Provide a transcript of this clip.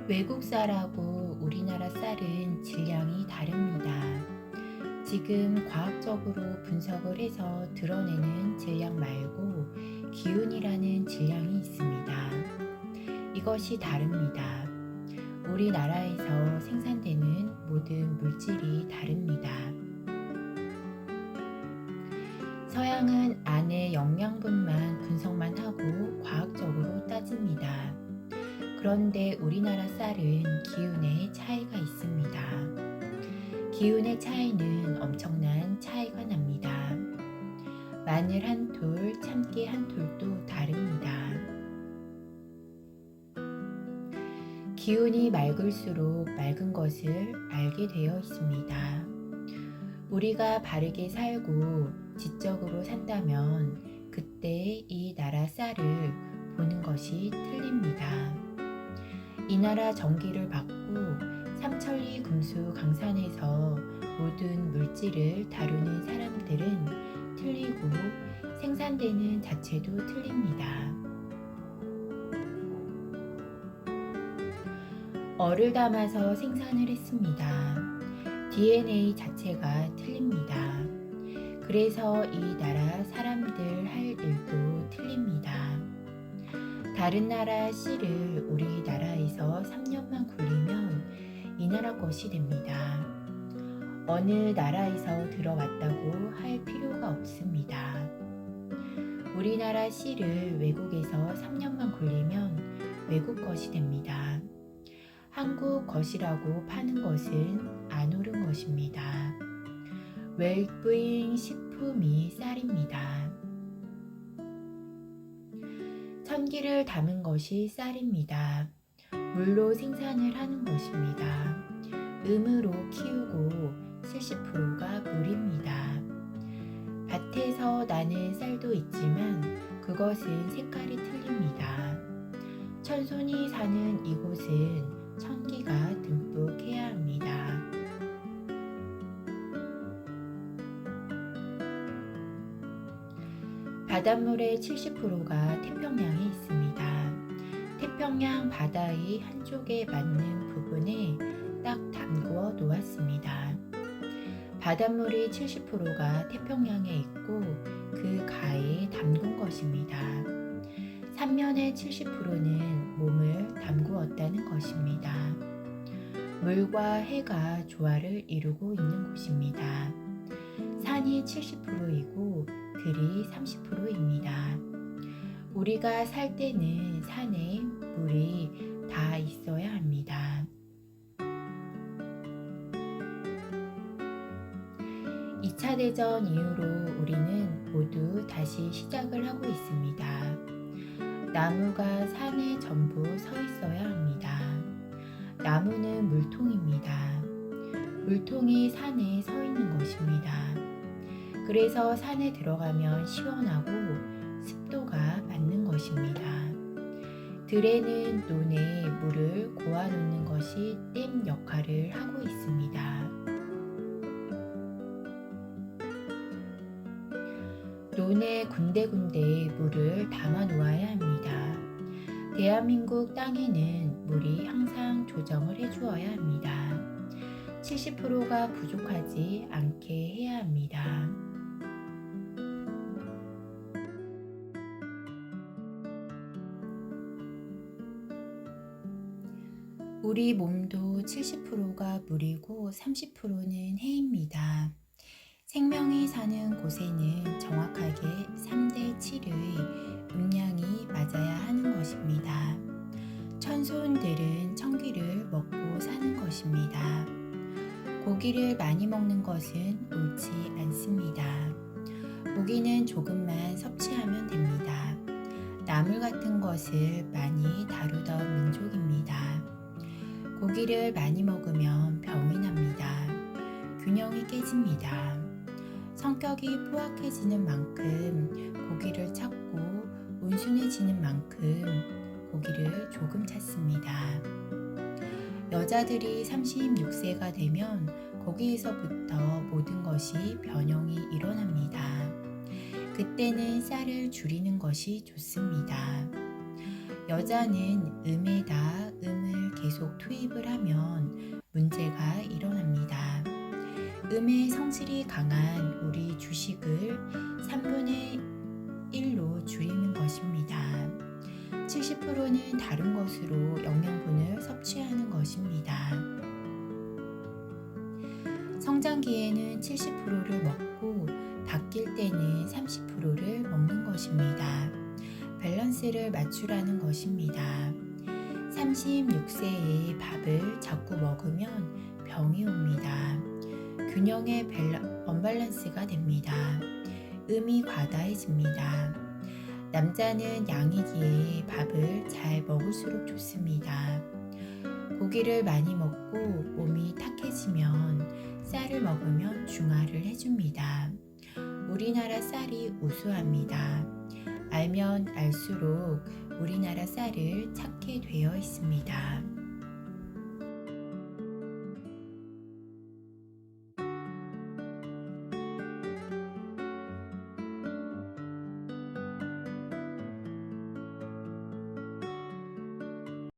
외국 쌀하고 우리나라 쌀은 질량이 다릅니다. 지금 과학적으로 분석을 해서 드러내는 질량 말고 기운이라는 질량이 있습니다. 이것이 다릅니다. 우리나라에서 생산되는 모든 물질이 다릅니다. 서양은 안의 영양분만 분석만 하고 과학적으로 따집니다. 그런데 우리나라 쌀은 기운의 차이가 있습니다. 기운의 차이는 엄청난 차이가 납니다. 마늘 한 톨, 참깨 한 톨도 다릅니다. 기운이 맑을수록 맑은 것을 알게 되어 있습니다. 우리가 바르게 살고 지적으로 산다면 그때 이 나라 쌀을 보는 것이 틀립니다. 이 나라 전기를 받고 삼천리 금수 강산에서 모든 물질을 다루는 사람들은 틀리고 생산되는 자체도 틀립니다. 얼을 담아서 생산을 했습니다. DNA 자체가 틀립니다. 그래서 이 나라 사람들 할 일도 틀립니다. 다른 나라 씨를 우리나라에서 3년만 굴리면 이 나라 것이 됩니다. 어느 나라에서 들어왔다고 할 필요가 없습니다. 우리나라 씨를 외국에서 3년만 굴리면 외국 것이 됩니다. 한국 것이라고 파는 것은 안 옳은 것입니다. 외부인 식품이 쌀입니다. 천기를 담은 것이 쌀입니다. 물로 생산을 하는 것입니다. 음으로 키우고 70%가 물입니다. 밭에서 나는 쌀도 있지만 그것은 색깔이 틀립니다. 천손이 사는 이곳은 천기가 듬뿍 해야 합니다. 바닷물의 70%가 태평양에 있습니다. 태평양 바다의 한쪽에 맞는 부분에 딱 담그어 놓았습니다. 바닷물의 70%가 태평양에 있고 그 가에 담근 것입니다. 삼면의 70%는 몸을 담그었다는 것입니다. 물과 해가 조화를 이루고 있는 곳입니다. 산이 70%이고 들이 30%입니다. 우리가 살 때는 산에 물이 다 있어야 합니다. 2차 대전 이후로 우리는 모두 다시 시작을 하고 있습니다. 나무가 산에 전부 서 있어야 합니다. 나무는 물통입니다. 물통이 산에 서 있는 것입니다. 그래서 산에 들어가면 시원하고 습도가 맞는 것입니다. 들에는 논에 물을 고아놓는 것이 댐 역할을 하고 있습니다. 논에 군데군데 물을 담아 놓아야 합니다. 대한민국 땅에는 물이 항상 조정을 해주어야 합니다. 70%가 부족하지 않게 해야 합니다. 우리 몸도 70%가 물이고 30%는 해입니다. 생명이 사는 곳에는 정확하게 3대 7의 음량이 맞아야 하는 것입니다. 천손들은 청기를 먹고 사는 것입니다. 고기를 많이 먹는 것은 옳지 않습니다. 고기는 조금만 섭취하면 됩니다. 나물 같은 것을 많이 다루던 민족입니다. 고기를 많이 먹으면 병이 납니다. 균형이 깨집니다. 성격이 포악해지는 만큼 고기를 찾고 온순해지는 만큼 고기를 조금 찾습니다. 여자들이 36세가 되면 거기에서부터 모든 것이 변형이 일어납니다. 그때는 쌀을 줄이는 것이 좋습니다. 여자는 음에다 음을 계속 투입을 하면 문제가 일어납니다. 음의 성질이 강한 우리 주식을 3분의 1로 줄이는 것입니다. 70%는 다른 것으로 영양분을 섭취하는 것입니다. 성장기에는 70%를 먹고 바뀔 때는 30%를 먹는 것입니다. 밸런스를 맞추라는 것입니다. 36세에 밥을 자꾸 먹으면 병이 옵니다. 균형의 언밸런스가 됩니다. 음이 과다해집니다. 남자는 양이기에 밥을 잘 먹을수록 좋습니다. 고기를 많이 먹고 몸이 탁해지면 쌀을 먹으면 중화를 해줍니다. 우리나라 쌀이 우수합니다. 알면 알수록 우리나라 쌀을 찾게 되어 있습니다.